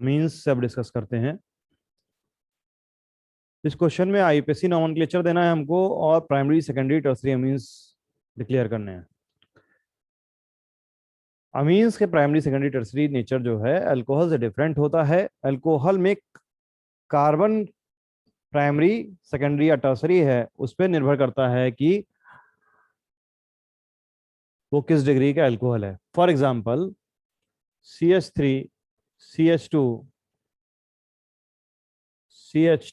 Amines से अब discuss करते हैं। इस क्वेश्चन में आईपीएसी नॉमेनक्लेचर देना है हमको और primary secondary tertiary amines declare करने हैं। अमीन्स के प्राइमरी सेकेंडरी टर्सरी नेचर जो है अल्कोहल से डिफरेंट होता है। अल्कोहल में कार्बन प्राइमरी सेकेंडरी या टर्सरी है, उस पर निर्भर करता है कि वो किस डिग्री का अल्कोहल है। For example CH3, CH2, CH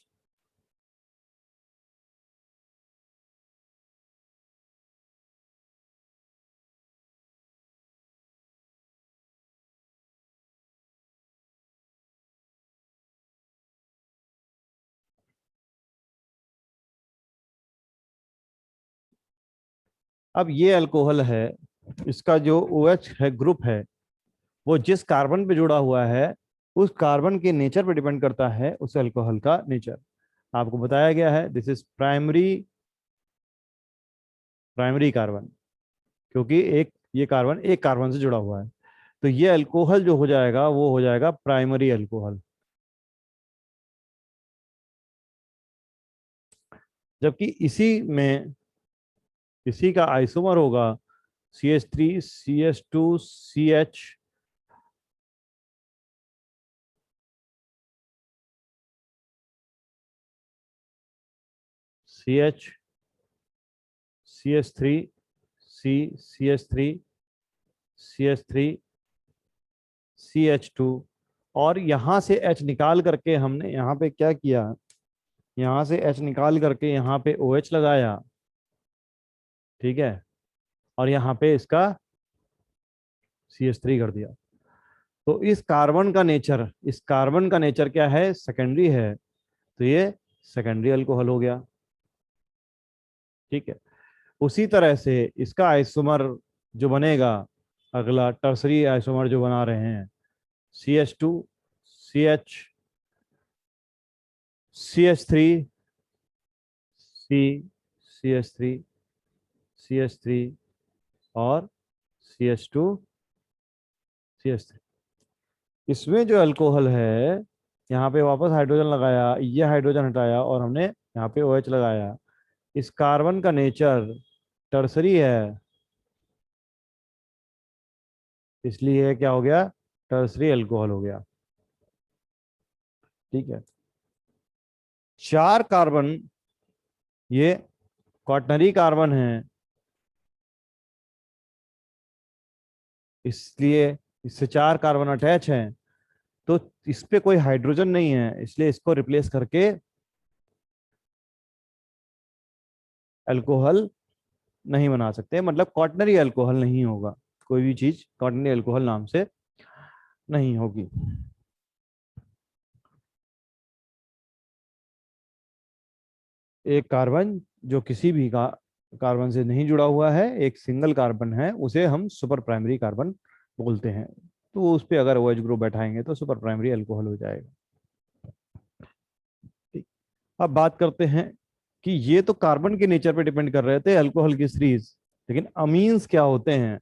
अब ये अल्कोहल है, इसका जो OH है ग्रुप है, वो जिस कार्बन पे जुड़ा हुआ है उस कार्बन के नेचर पे डिपेंड करता है उस अल्कोहल का नेचर। आपको बताया गया है this is primary primary carbon, क्योंकि एक ये कार्बन एक कार्बन से जुड़ा हुआ है, तो ये अल्कोहल जो हो जाएगा वो हो जाएगा प्राइमरी अल्कोहल। जबकि इसी का आइसोमर होगा CH3, CH2, CH, CH, CH3, C, CH3, CH3, CH2, और यहां से H निकाल करके हमने यहाँ पे क्या किया, यहाँ से H निकाल करके यहाँ पे OH लगाया, ठीक है, और यहाँ पे इसका CH3 कर दिया। तो इस कार्बन का नेचर क्या है, सेकेंडरी है, तो ये सेकेंडरी अल्कोहल हो गया। ठीक है, उसी तरह से इसका आइसोमर जो बनेगा, अगला टर्सरी आइसोमर जो बना रहे हैं CH2, CH, CH3, C, CH3, CH3 और CH2, CH3। इसमें जो अल्कोहल है, यहाँ पे वापस हाइड्रोजन लगाया, ये हाइड्रोजन हटाया और हमने यहाँ पे OH लगाया। इस कार्बन का नेचर टर्सरी है, इसलिए क्या हो गया, टर्सरी अल्कोहल हो गया। ठीक है, 4 कार्बन ये क्वाटनरी कार्बन है, इसलिए इससे 4 कार्बन अटैच हैं, तो इस पे कोई हाइड्रोजन नहीं है, इसलिए इसको रिप्लेस करके अल्कोहल नहीं बना सकते, मतलब क्वाटनरी अल्कोहल नहीं होगा, कोई भी चीज क्वाटनरी अल्कोहल नाम से नहीं होगी। एक कार्बन जो किसी भी कार्बन से नहीं जुड़ा हुआ है, एक सिंगल कार्बन है, उसे हम सुपर प्राइमरी कार्बन बोलते हैं, तो उस पर अगर OH ग्रुप बैठाएंगे तो सुपर प्राइमरी अल्कोहल हो जाएगा। ठीक, अब बात करते हैं कि ये तो कार्बन के नेचर पे डिपेंड कर रहे थे अल्कोहल की सीरीज, लेकिन अमीन्स क्या होते हैं।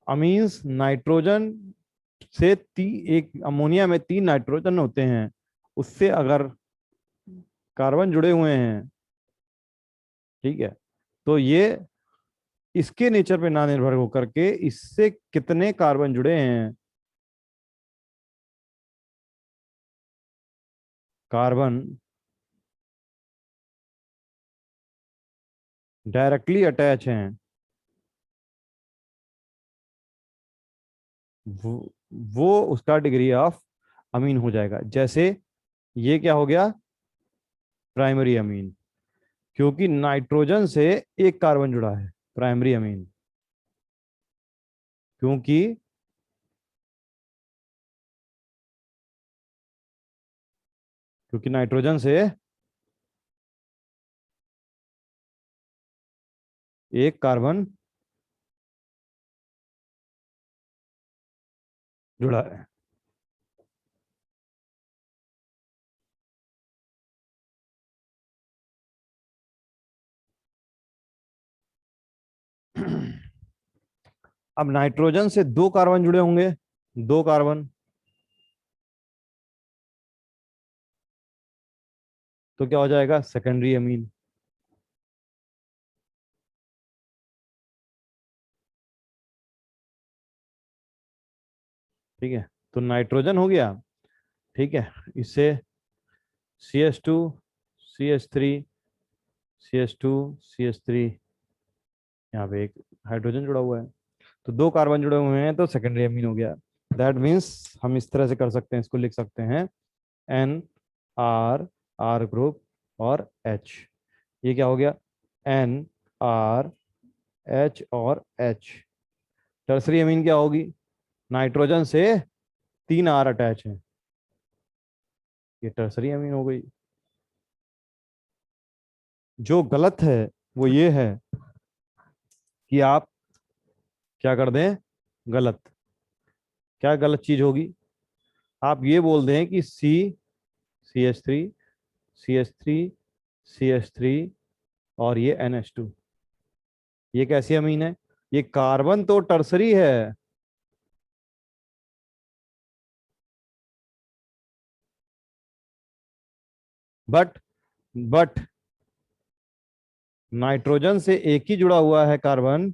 अमीन्स नाइट्रोजन से एक अमोनिया में 3 नाइट्रोजन होते हैं, उससे अगर कार्बन जुड़े हुए हैं, ठीक है, तो ये इसके नेचर पे ना निर्भर होकर के इससे कितने कार्बन जुड़े हैं, कार्बन डायरेक्टली अटैच हैं, वो, वो उसका डिग्री ऑफ अमीन हो जाएगा। जैसे ये क्या हो गया, प्राइमरी अमीन, क्योंकि नाइट्रोजन से एक कार्बन जुड़ा है, प्राइमरी अमीन, क्योंकि क्योंकि नाइट्रोजन से एक कार्बन जुड़ा है। अब नाइट्रोजन से 2 कार्बन जुड़े होंगे, 2 कार्बन, तो क्या हो जाएगा, सेकेंडरी अमीन। ठीक है, तो नाइट्रोजन हो गया। ठीक है, इससे CH2 CH3 CH2 CH3, यहाँ पे एक हाइड्रोजन जुड़ा हुआ है, तो दो कार्बन जुड़े हुए हैं, तो सेकेंडरी अमीन हो गया। दैट मीन्स हम इस तरह से कर सकते हैं, इसको लिख सकते हैं N R R ग्रुप और H। ये क्या हो गया, N R H और H। टर्सरी अमीन क्या होगी, नाइट्रोजन से 3 R अटैच है, ये टर्सरी अमीन हो गई। जो गलत है वो ये है कि आप क्या कर दें, गलत, क्या गलत चीज होगी, आप ये बोल दें कि CH3 और ये NH2, ये कैसी अमीन है, ये कार्बन तो टर्सरी है, बट बट नाइट्रोजन से एक ही जुड़ा हुआ है कार्बन,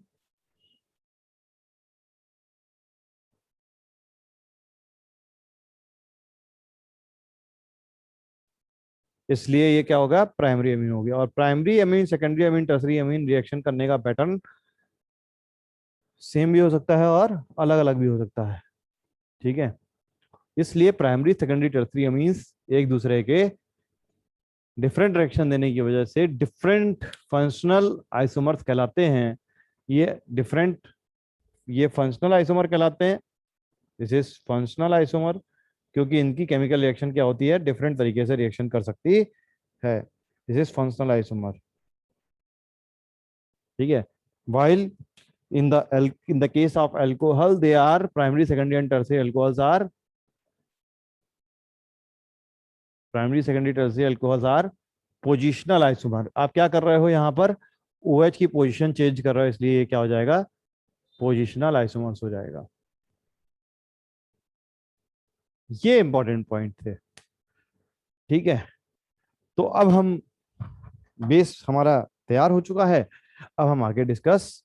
इसलिए ये क्या होगा, प्राइमरी अमीन हो गया। और primary amine, secondary amine, tertiary amine reaction करने का पैटर्न सेम भी हो सकता है और अलग अलग भी हो सकता है। ठीक है, इसलिए प्राइमरी सेकेंडरी टर्सरी अमीन्स एक दूसरे के डिफरेंट रिएक्शन देने की वजह से डिफरेंट फंक्शनल आइसोमर्स कहलाते हैं। ये डिफरेंट, ये फंक्शनल आइसोमर कहलाते हैं, दिस इज फंक्शनल आइसोमर, क्योंकि इनकी केमिकल रिएक्शन क्या होती है, डिफरेंट तरीके से रिएक्शन कर सकती है, दिस इज फंक्शनल आइसोमर। ठीक है, while in the case of alcohol they are primary, secondary and tertiary alcohols are primary secondary tertiary alcohols are positional isomer. आप क्या कर रहे हो यहाँ पर, OH की पोजीशन चेंज कर रहे हो, इसलिए ये क्या हो जाएगा, पोजिशनल आइसोमर्स हो जाएगा। ये इंपॉर्टेंट पॉइंट थे। ठीक है, तो अब हम, बेस हमारा तैयार हो चुका है, अब हम आगे डिस्कस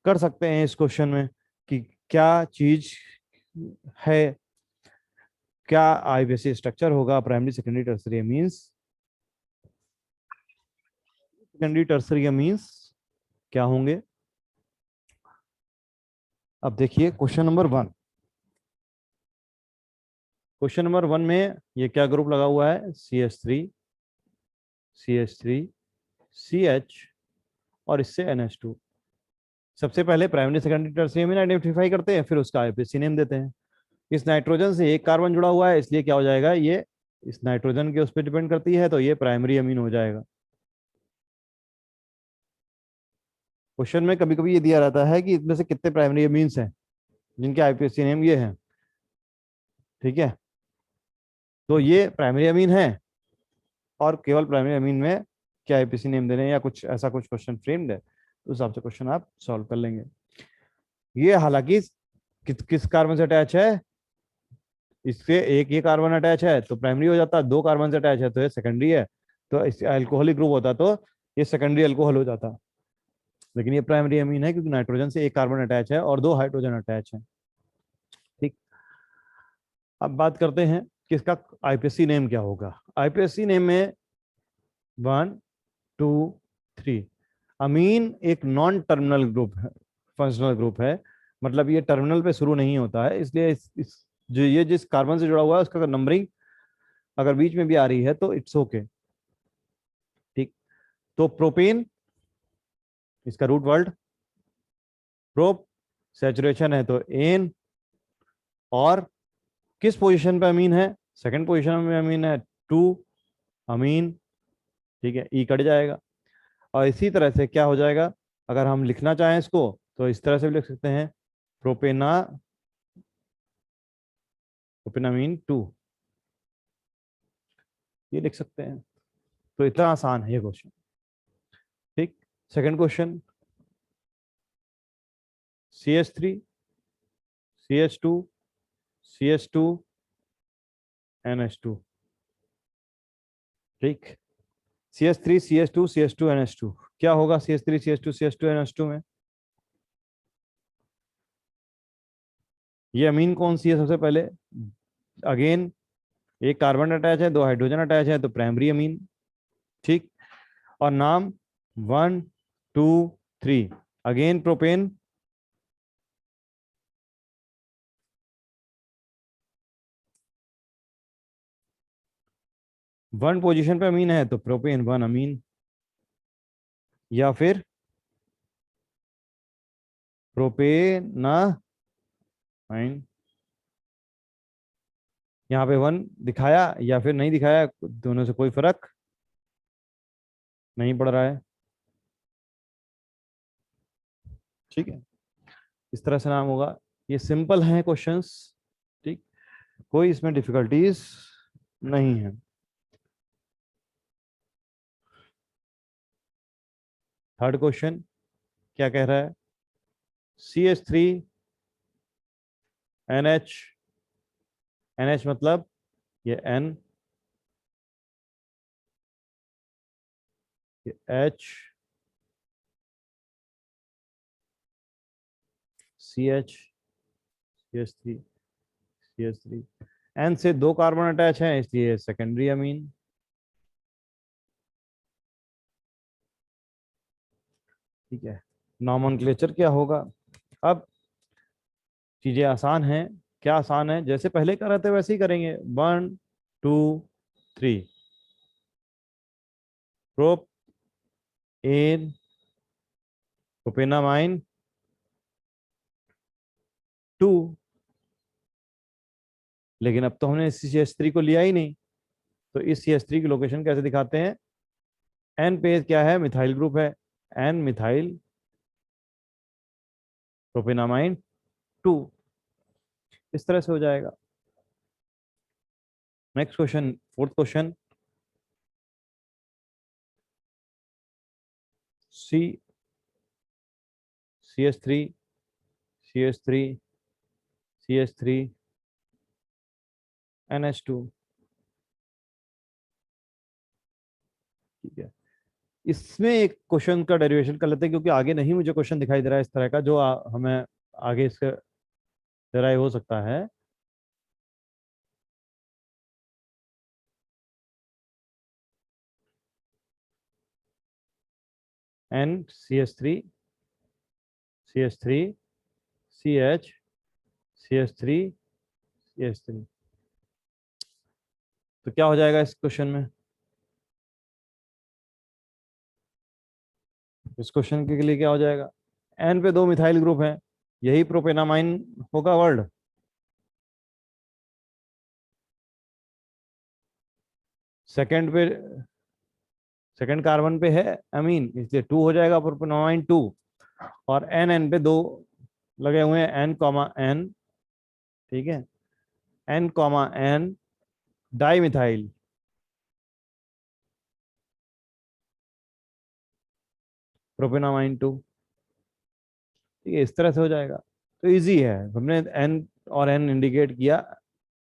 कर सकते हैं इस क्वेश्चन में कि क्या चीज है, क्या आईबीसी स्ट्रक्चर होगा primary secondary tertiary means, secondary tertiary means क्या होंगे। अब देखिए क्वेश्चन नंबर 1, क्वेश्चन नंबर 1 में ये क्या ग्रुप लगा हुआ है, CH3 और इससे NH2। सबसे पहले प्राइमरी सेकेंडरी टर्सरी अमीन आइडेंटिफाई करते हैं, फिर उसका आईपीसी नेम देते हैं। इस नाइट्रोजन से एक कार्बन जुड़ा हुआ है, इसलिए क्या हो जाएगा, ये इस नाइट्रोजन के उस पर डिपेंड करती है, तो ये प्राइमरी अमीन हो जाएगा। क्वेश्चन में कभी कभी ये दिया रहता है कि इसमें से कितने प्राइमरी अमीन्स हैं जिनके आईपीसी नेम ये हैं। ठीक है, तो ये प्राइमरी अमीन है और केवल प्राइमरी अमीन में क्या आईपीसी नेम देने हैं या कुछ ऐसा कुछ क्वेश्चन फ्रेम्ड है, तो उस हिसाब से क्वेश्चन आप सॉल्व कर लेंगे। ये हालांकि किस कार्बन से अटैच है, इससे एक ही कार्बन अटैच है तो प्राइमरी हो जाता, दो कार्बन से अटैच है तो ये सेकेंडरी है, तो इस अल्कोहलिक ग्रुप होता तो ये सेकेंडरी अल्कोहल हो जाता, लेकिन ये प्राइमरी अमीन है क्योंकि नाइट्रोजन से एक कार्बन अटैच है और दो हाइड्रोजन अटैच है। ठीक, अब बात करते हैं कि इसका आईपीएससी नेम क्या होगा। आईपीएससी नेम में 1 2 3, अमीन एक नॉन टर्मिनल ग्रुप है, फंक्शनल ग्रुप है, मतलब ये टर्मिनल पे शुरू नहीं होता है, इसलिए जो ये जिस कार्बन से जुड़ा हुआ है उसका नंबरिंग अगर बीच में भी आ रही है तो इट्स ओके। ठीक, तो प्रोपेन, इसका रूट वर्ड प्रोप, सैचुरेशन है तो एन, और किस पोजीशन पे अमीन है, सेकंड पोजीशन में अमीन है, 2 अमीन। ठीक है, ई कट जाएगा। और इसी तरह से क्या हो जाएगा, अगर हम लिखना चाहें इसको तो इस तरह से भी लिख सकते हैं, प्रोपेना प्रोपेनामीन 2, ये लिख सकते हैं। तो इतना आसान है ये क्वेश्चन। ठीक, second question, CH3 CH2 NH2। ठीक, CH3 CH2 CH2 NH2, क्या होगा CH3 CH2 CH2 NH2 में? ये अमीन कौन सी है सबसे पहले? अगेन एक कार्बन अटैच है, दो हाइड्रोजन अटैच है, तो प्राइमरी अमीन। ठीक, और नाम 1 2 3, अगेन प्रोपेन। वन पोजीशन पे अमीन है तो प्रोपेन वन अमीन, या फिर प्रोपेना माइन। यहाँ पे वन दिखाया या फिर नहीं दिखाया, दोनों से कोई फर्क नहीं पड़ रहा है। ठीक है, इस तरह से नाम होगा। ये सिंपल हैं क्वेश्चंस, ठीक, कोई इसमें डिफिकल्टीज नहीं है। थर्ड क्वेश्चन क्या कह रहा है? CH3 NH, NH मतलब ये N, ये H, CH, CH3, CH3, N से दो कार्बन अटैच हैं इसलिए सेकेंडरी अमीन। ठीक है, नॉमेनक्लेचर क्या होगा? अब चीजें आसान हैं। क्या आसान है? जैसे पहले कर रहे थे वैसे ही करेंगे। 1 2 3, प्रोप एन प्रोपेनामाइन 2। लेकिन अब तो हमने CH3 को लिया ही नहीं, तो इस CH3 की लोकेशन कैसे दिखाते हैं? एन पे क्या है? मिथाइल ग्रुप है, एन मिथाइल प्रोपेनामाइन 2, इस तरह से हो जाएगा। Next question, fourth question. C CH3 CH3 CH3 NH2। ठीक है, इसमें एक क्वेश्चन का डेरिवेशन कर लेते हैं, क्योंकि आगे नहीं मुझे क्वेश्चन दिखाई दे रहा है इस तरह का जो हमें आगे इससे डेराइव हो सकता है। N CH3 CH3 CH CH3 CH3, तो क्या हो जाएगा इस क्वेश्चन में? इस क्वेश्चन के लिए क्या हो जाएगा? एन पे दो मिथाइल ग्रुप हैं, यही प्रोपेनामाइन होगा वर्ड। सेकंड पे, सेकंड कार्बन पे है अमीन, इसलिए टू हो जाएगा प्रोपेनामाइन 2। और एन एन पे दो लगे हुए हैं, एन कॉमा एन, ठीक है, N comma N dimethyl propanamine 2। ठीक है, इस तरह से हो जाएगा। तो इजी है, हमने एन और एन इंडिकेट किया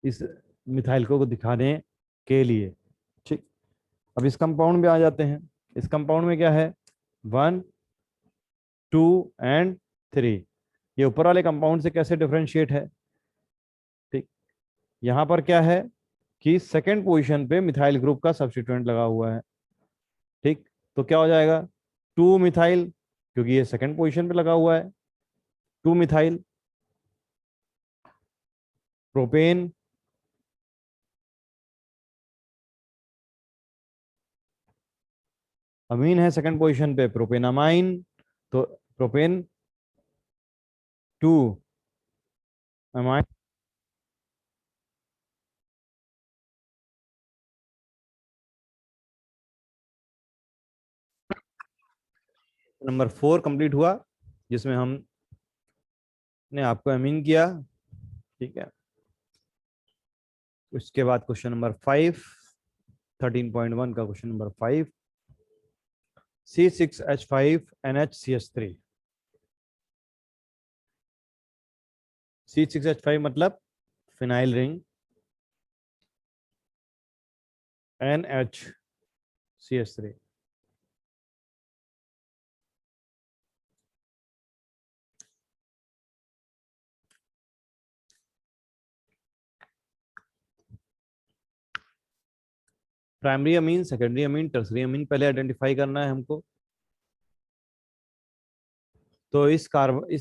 इस मिथाइल को दिखाने के लिए। ठीक, अब इस कंपाउंड में आ जाते हैं। इस कंपाउंड में क्या है? 1 2 एंड 3। ये ऊपर वाले कंपाउंड से कैसे डिफरेंशिएट है? ठीक, यहाँ पर क्या है कि सेकेंड पोजीशन पे मिथाइल ग्रुप का सब्स्टिट्यूएंट लगा हुआ है। ठीक, तो क्या हो जाएगा? 2 मिथाइल, क्योंकि ये सेकेंड पोजीशन पे लगा हुआ है, 2 मिथाइल प्रोपेन अमीन है सेकंड पोजीशन पे प्रोपेनामाइन, तो प्रोपेन 2 अमाइन। नंबर 4 कंप्लीट हुआ, जिसमें हमने आपको अमीन किया। ठीक है, उसके बाद क्वेश्चन नंबर 5, 13.1 का क्वेश्चन नंबर 5, C6H5NHCH3। C6H5 मतलब phenyl ring, NH CH3। Primary amine, secondary amine, tertiary amine पहले आइडेंटिफाई करना है हमको। तो इस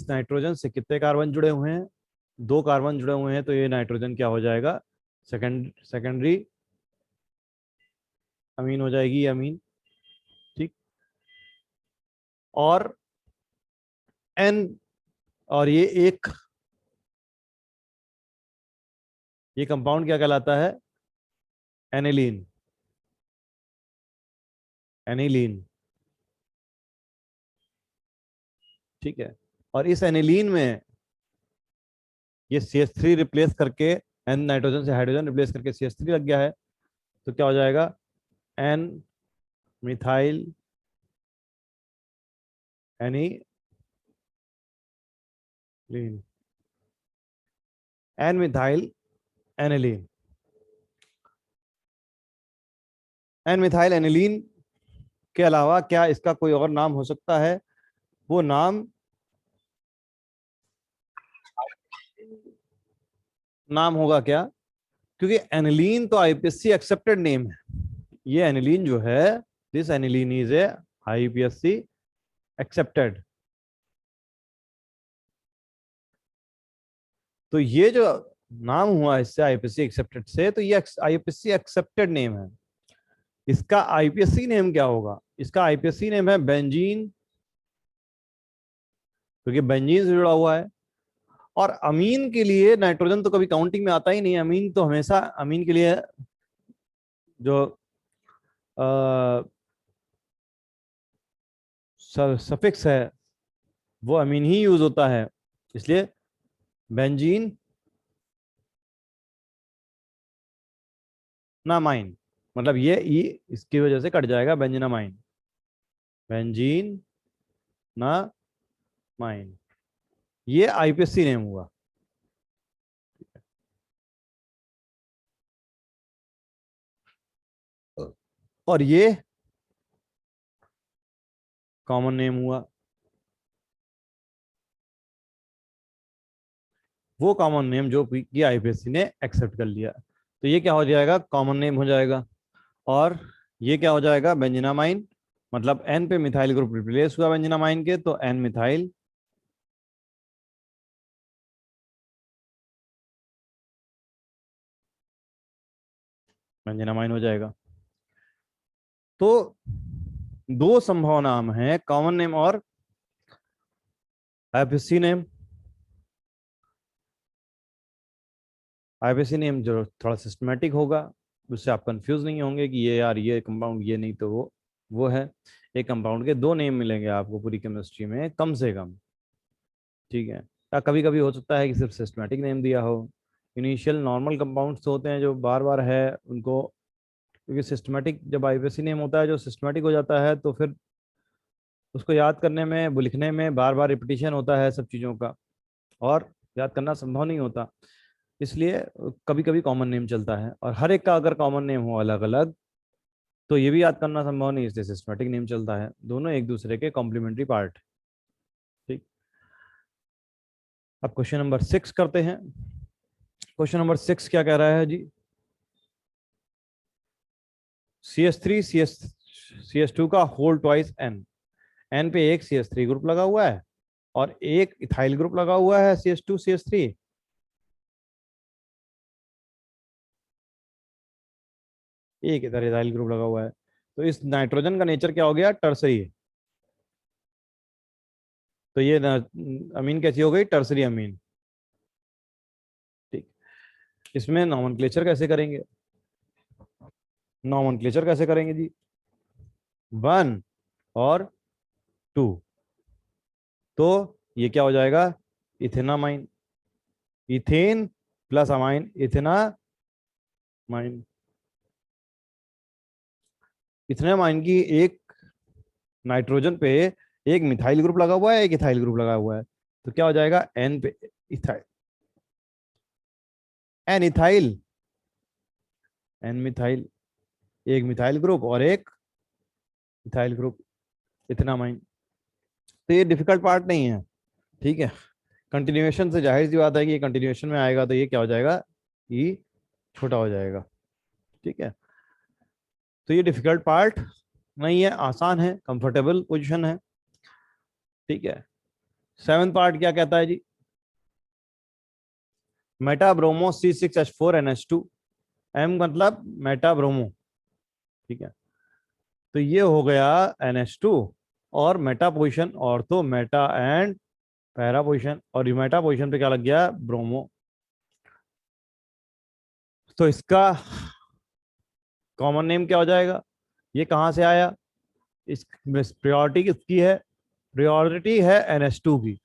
नाइट्रोजन से कितने कार्बन जुड़े हुए हैं? 2 कार्बन जुड़े हुए हैं, तो ये नाइट्रोजन क्या हो जाएगा? सेकेंडरी अमीन हो जाएगी अमीन। ठीक। और एन, और ये कंपाउंड क्या कहलाता है? एनिलीन। एनिलीन। ठीक है। और इस एनिलीन में ये CH3 रिप्लेस करके, एन नाइट्रोजन से हाइड्रोजन रिप्लेस करके CH3 लग गया है, तो क्या हो जाएगा? N methyl aniline. N methyl aniline. N methyl aniline के अलावा क्या इसका कोई और नाम हो सकता है? वो नाम होगा क्या? क्योंकि एनिलीन तो आईपीएससी एक्सेप्टेड नेम है। ये एनिलीन जो है, this aniline is a IPSC accepted. तो ये जो नाम हुआ इससे आईपीएससी एक्सेप्टेड से, तो ये आईपीएससी एक्सेप्टेड नेम है। इसका आईपीएससी नेम क्या होगा? इसका आईपीएससी नेम है बेंजीन, क्योंकि बेंजीन से जुड़ा हुआ है। और अमीन के लिए नाइट्रोजन तो कभी काउंटिंग में आता ही नहीं। अमीन तो हमेशा, अमीन के लिए जो सफिक्स है वो अमीन ही यूज होता है। इसलिए बेंजीन नामाइन, मतलब ये ई इसकी वजह से कट जाएगा, बेंजीनामाइन। बेंजीन ना माइन, ये आईपीएससी नेम हुआ। और ये कॉमन नेम हुआ। वो कॉमन नेम जो कि आईपीएससी ने एक्सेप्ट कर लिया, तो ये क्या हो जाएगा? कॉमन नेम हो जाएगा। और ये क्या हो जाएगा? बेंजीनामाइन। मतलब एन पे मिथाइल ग्रुप रिप्लेस हुआ बेंजीनामाइन के, तो एन मिथाइल बेंजीनामाइन हो जाएगा। तो 2 संभव नाम है, कॉमन नेम और आईपीएससी नेम। आईपीएससी नेम जो थोड़ा सिस्टमेटिक होगा, उससे आप कंफ्यूज नहीं होंगे कि ये यार ये कंपाउंड ये नहीं तो वो है। एक कंपाउंड के 2 नेम मिलेंगे आपको पूरी केमिस्ट्री में कम से कम। ठीक है। या कभी कभी हो सकता है कि सिर्फ सिस्टमेटिक नेम दिया हो। इनिशियल नॉर्मल कंपाउंड्स होते हैं जो बार बार है उनको, क्योंकि सिस्टमेटिक जब आईपीएससी नेम होता है जो सिस्टमेटिक हो जाता है, तो फिर उसको याद करने में, वो लिखने में बार बार रिपीटिशन होता है सब चीज़ों का, और याद करना संभव नहीं होता। इसलिए कभी कभी कॉमन नेम चलता है, और हर एक का अगर कॉमन नेम हो अलग अलग, तो ये भी याद करना संभव नहीं, इसलिए सिस्टमेटिक नेम चलता है। दोनों एक दूसरे के कॉम्प्लीमेंट्री पार्ट। ठीक। अब क्वेश्चन नंबर 6 करते हैं। क्वेश्चन नंबर 6 क्या कह रहा है जी? CH3 CH2 का होल ट्वाइस एन। एन पे एक CH3 ग्रुप लगा हुआ है और एक इथाइल ग्रुप लगा हुआ है CH2 CH3। एक इधर इथाइल ग्रुप लगा हुआ है, तो इस नाइट्रोजन का नेचर क्या हो गया? टर्सरी। तो ये अमीन कैसी हो गई? टर्सरी अमीन। ठीक। इसमें नॉमेनक्लेचर कैसे करेंगे? नॉमेनक्लेचर कैसे करेंगे जी? 1 और 2। तो ये क्या हो जाएगा? Ethanamine. Ethane plus amine ethanamine. Ethanamine की एक नाइट्रोजन पे एक मिथाइल ग्रुप लगा हुआ है, एक इथाइल ग्रुप लगा हुआ है, तो क्या हो जाएगा? एन पे ethyl, N ethyl, N methyl, एक मिथाइल ग्रुप और एक इथाइल ग्रुप, इथेनामाइन। तो ये डिफिकल्ट पार्ट नहीं है, ठीक है। कंटिन्यूएशन से जाहिर सी बात है कि ये कंटिन्यूएशन में आएगा तो ये क्या हो जाएगा, ये छोटा हो जाएगा, ठीक है। तो ये डिफिकल्ट पार्ट नहीं है, आसान है, कंफर्टेबल पोजीशन है, ठीक है। सेवन पार्ट क्या कहता है जी, मेटा ब्रोमो C6H4NH2, M मतलब मेटा ब्रोमो, ठीक है। तो ये हो गया NH2 और मेटा पोजिशन, और तो मेटा एंड पैरा पोजिशन, और ये मेटा पोजिशन पे क्या लग गया, ब्रोमो। तो इसका कॉमन नेम क्या हो जाएगा, ये कहां से आया, इस प्रायोरिटी किसकी है, प्रायोरिटी है NH2 की,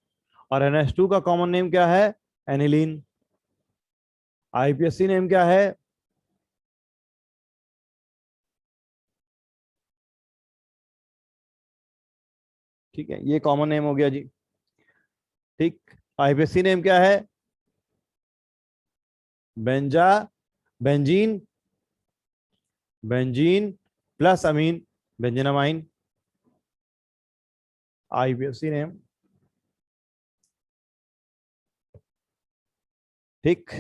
और NH2 का कॉमन नेम क्या है, एनिलीन। आईपीएससी नेम क्या है, ठीक है, ये कॉमन नेम हो गया जी, ठीक। आईपीएससी नेम क्या है, बेंजा, बेंजीन, बेंजीन प्लस अमीन, बेंजीनामाइन, आईपीएससी नेम, ठीक।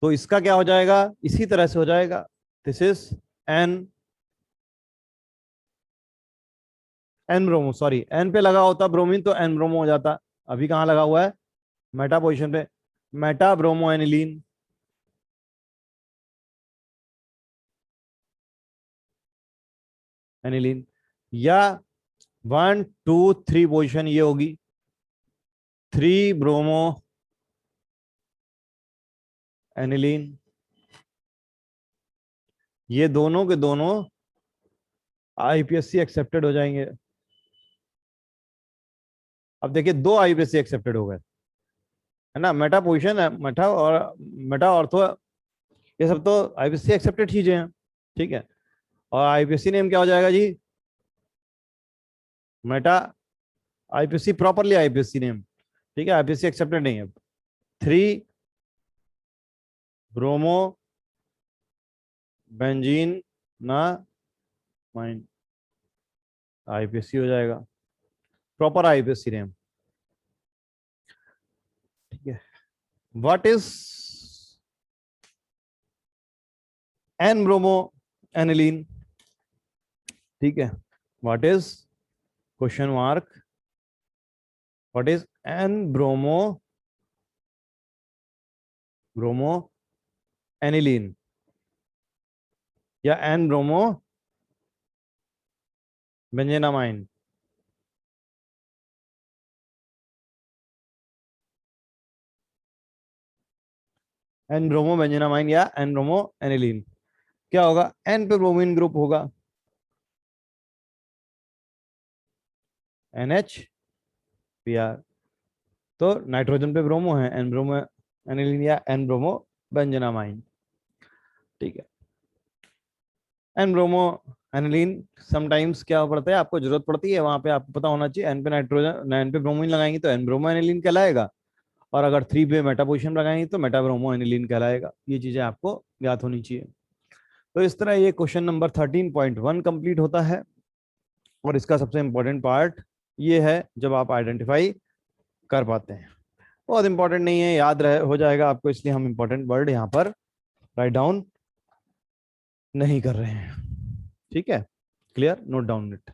तो इसका क्या हो जाएगा, इसी तरह से हो जाएगा, this is N, N bromo, sorry N पे लगा होता ब्रोमीन तो एन ब्रोमो हो जाता, अभी कहां लगा हुआ है, मेटा पोजिशन पे, मेटा ब्रोमो एनिलीन, एनिलीन। या 1 2 3 पोजिशन ये होगी 3 ब्रोमो एनिलीन, ये दोनों के दोनों आईपीएससी एक्सेप्टेड हो जाएंगे। अब देखिए 2 आईपीएससी एक्सेप्टेड हो गए, है ना, मेटा पोजिशन है, मेटा ऑर्थो, ये सब तो आईपीएससी एक्सेप्टेड चीजें हैं, ठीक है। और आईपीएससी नेम क्या हो जाएगा जी, meta IUPAC, properly IUPAC name, ठीक है, आईपीएससी एक्सेप्टेड नहीं है। 3 ब्रोमो बेंजीन ना माइन, आईपीएससी हो जाएगा, प्रॉपर आईपीएससी नेम, ठीक है। What is N bromo aniline, ठीक है, what is question mark, what is N bromo aniline, या N bromo benzenamine, N bromo benzenamine या एन ब्रोमो एनिलीन, क्या होगा, एन पे ब्रोमीन ग्रुप होगा, NH, तो नाइट्रोजन पे ब्रोमो है, एन ब्रोमो एनिलीन या एन ब्रोमो बेंजेनामाइन, ठीक है। एन ब्रोमो एनिलीन समटाइम्स क्या पड़ता है, आपको जरूरत पड़ती है, वहां पे आपको पता होना चाहिए, एन पे नाइट्रोजन, एन पे ब्रोमीन लगाएंगे तो एन ब्रोमो एनिलीन कहलाएगा, और अगर 3 पे मेटा पोजिशन लगाएंगे तो मेटा ब्रोमो एनिलीन कहलाएगा। ये चीजें आपको याद होनी चाहिए। तो इस तरह ये क्वेश्चन नंबर 13.1 कंप्लीट होता है, और इसका सबसे इंपॉर्टेंट पार्ट ये है जब आप आइडेंटिफाई कर पाते हैं। बहुत इंपॉर्टेंट नहीं है, याद रह हो जाएगा आपको, इसलिए हम इंपॉर्टेंट वर्ड यहाँ पर राइट डाउन नहीं कर रहे हैं, ठीक है, क्लियर, नोट डाउन इट।